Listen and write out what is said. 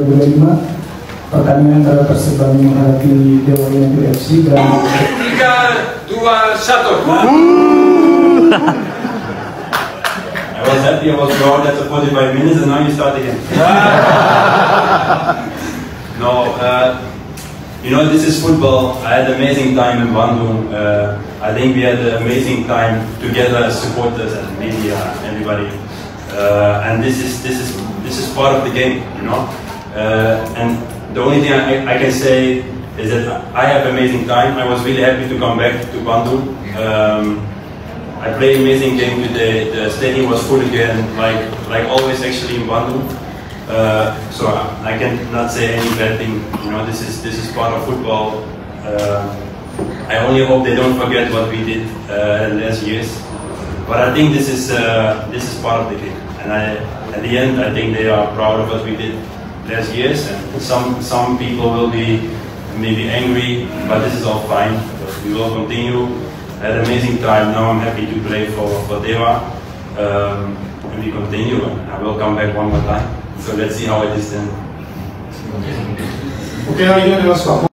2005 pertandingan antara Persebaya menghadapi Dewa United FC dan 3, 2, 1. I was happy I was go out after 45 minutes and now you start again. No, you know, this is football. I had an amazing time in Bandung. I think we had an amazing time together as supporters and media and everybody. And this is part of the game, you know. And the only thing I can say is that I have amazing time. I was really happy to come back to Bandung. I played amazing game today. The stadium was full again, like always actually in Bandung. So I cannot say any bad thing. You know, this is part of football. I only hope they don't forget what we did last years. But I think this is part of the game. And at the end, I think they are proud of what we did last years. And some people will be maybe angry, but this is all fine. We will continue. I had an amazing time. Now I'm happy to play for Dewa. And we continue. And I will come back one more time. So let's see how it is then. Oke, ini adalah